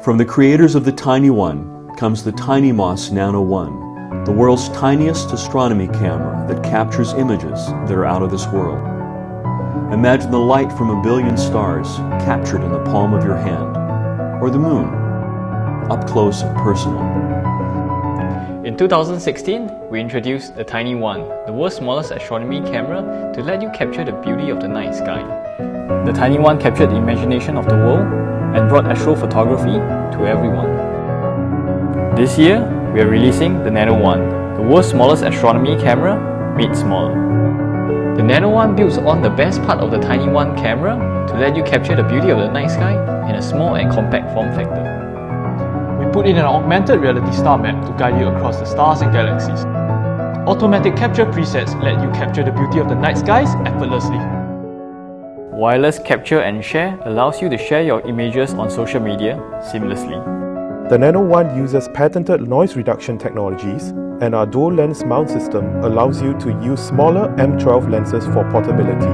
From the creators of the Tiny One comes the TinyMOS Nano 1, the world's tiniest astronomy camera that captures images that are out of this world. Imagine the light from a billion stars captured in the palm of your hand, or the moon, up close and personal. In 2016, we introduced the Tiny One, the world's smallest astronomy camera to let you capture the beauty of the night sky. The Tiny One captured the imagination of the world and brought astrophotography to everyone. This year, we are releasing the Nano One, the world's smallest astronomy camera made smaller. The Nano One builds on the best part of the Tiny One camera to let you capture the beauty of the night sky in a small and compact form factor. We put in an augmented reality star map to guide you across the stars and galaxies. Automatic capture presets let you capture the beauty of the night skies effortlessly. Wireless capture and share allows you to share your images on social media seamlessly. The Nano One uses patented noise reduction technologies, and our dual lens mount system allows you to use smaller M12 lenses for portability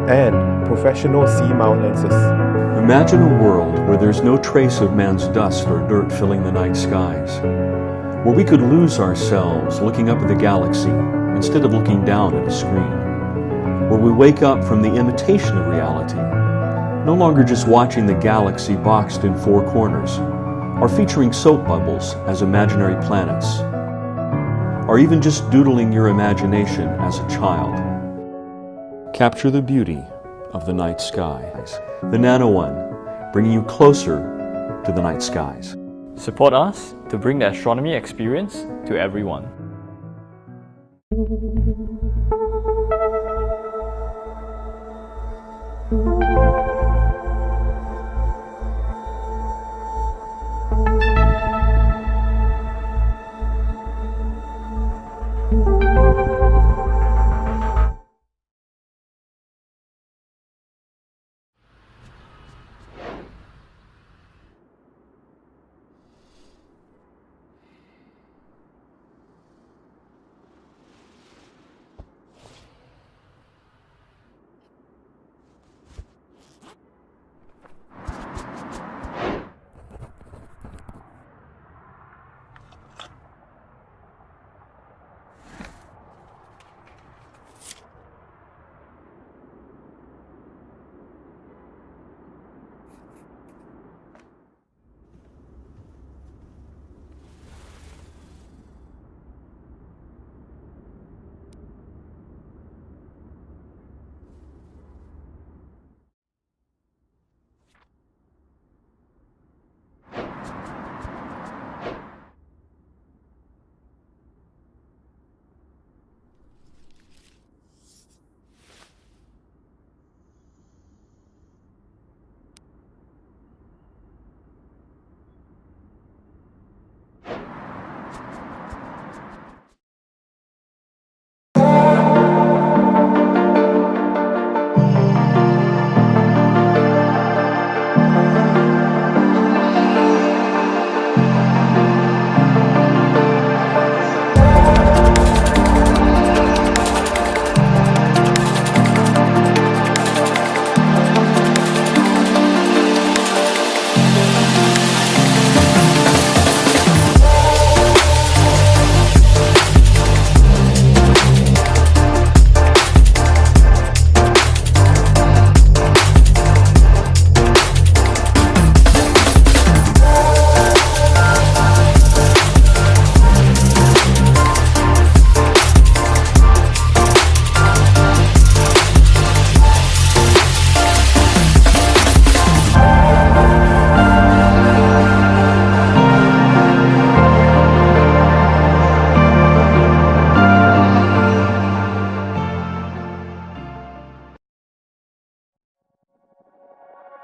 and professional C-mount lenses. Imagine a world where there's no trace of man's dust or dirt filling the night skies, where we could lose ourselves looking up at the galaxy instead of looking down at a screen, where we wake up from the imitation of reality, no longer just watching the galaxy boxed in four corners, or featuring soap bubbles as imaginary planets, or even just doodling your imagination as a child. Capture the beauty of the night skies. The Nano One, bringing you closer to the night skies. Support us to bring the astronomy experience to everyone.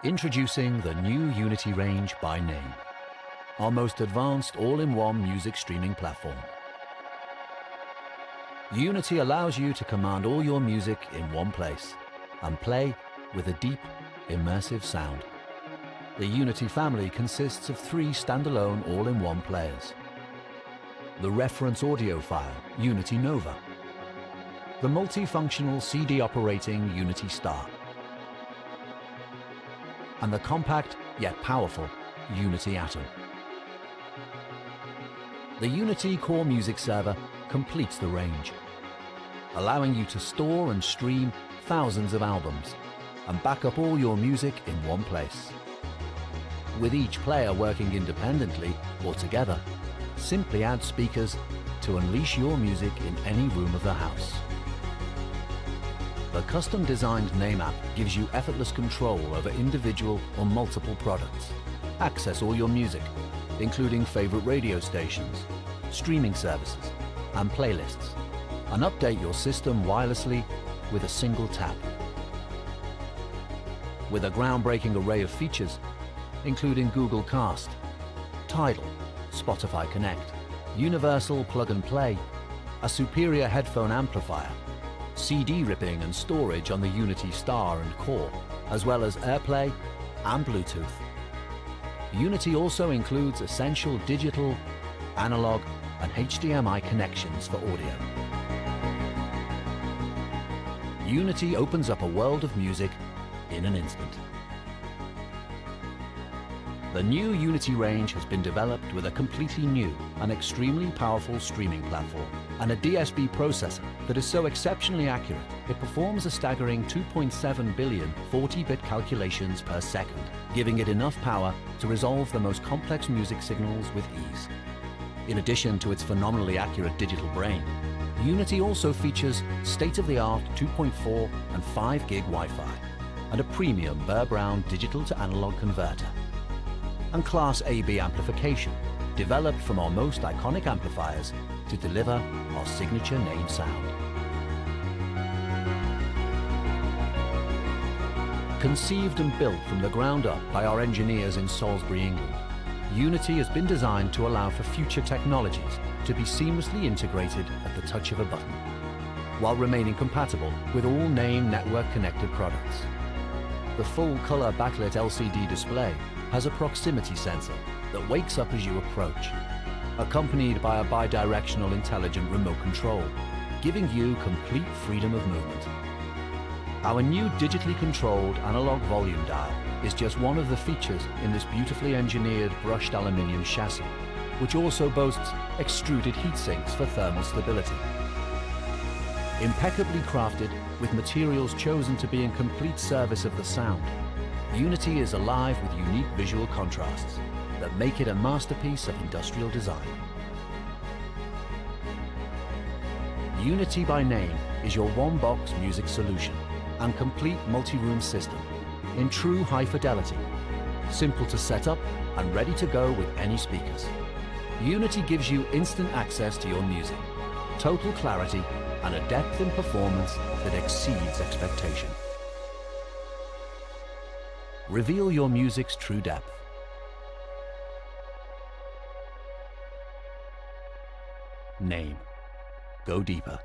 Introducing the new Uniti range by Naim, our most advanced all-in-one music streaming platform. Uniti allows you to command all your music in one place and play with a deep, immersive sound. The Uniti family consists of 3 standalone all-in-one players. The reference audio file, Uniti Nova. The multifunctional CD operating Uniti Star. And the compact yet powerful Uniti Atom. The Uniti Core Music Server completes the range, allowing you to store and stream thousands of albums and back up all your music in one place. With each player working independently or together, simply add speakers to unleash your music in any room of the house. The custom-designed Naim app gives you effortless control over individual or multiple products. Access all your music, including favorite radio stations, streaming services, and playlists, and update your system wirelessly with a single tap. With a groundbreaking array of features, including Google Cast, Tidal, Spotify Connect, universal plug and play, a superior headphone amplifier, CD ripping and storage on the Uniti Star and Core, as well as AirPlay and Bluetooth. Uniti also includes essential digital, analog, and HDMI connections for audio. Uniti opens up a world of music in an instant. The new Uniti range has been developed with a completely new and extremely powerful streaming platform and a DSP processor that is so exceptionally accurate it performs a staggering 2.7 billion 40-bit calculations per second, giving it enough power to resolve the most complex music signals with ease. In addition to its phenomenally accurate digital brain, Uniti also features state-of-the-art 2.4 and 5 gig Wi-Fi and a premium Burr-Brown digital-to-analog converter, and Class AB amplification, developed from our most iconic amplifiers to deliver our signature Naim sound. Conceived and built from the ground up by our engineers in Salisbury, England, Uniti has been designed to allow for future technologies to be seamlessly integrated at the touch of a button, while remaining compatible with all Naim network-connected products. The full-color backlit LCD display has a proximity sensor that wakes up as you approach, accompanied by a bidirectional intelligent remote control, giving you complete freedom of movement. Our new digitally controlled analog volume dial is just one of the features in this beautifully engineered brushed aluminium chassis, which also boasts extruded heat sinks for thermal stability. Impeccably crafted with materials chosen to be in complete service of the sound, Uniti is alive with unique visual contrasts that make it a masterpiece of industrial design. Uniti by Naim is your one-box music solution and complete multi-room system in true high fidelity, simple to set up and ready to go with any speakers. Uniti gives you instant access to your music, total clarity, and a depth in performance that exceeds expectation. Reveal your music's true depth. Naim. Go deeper.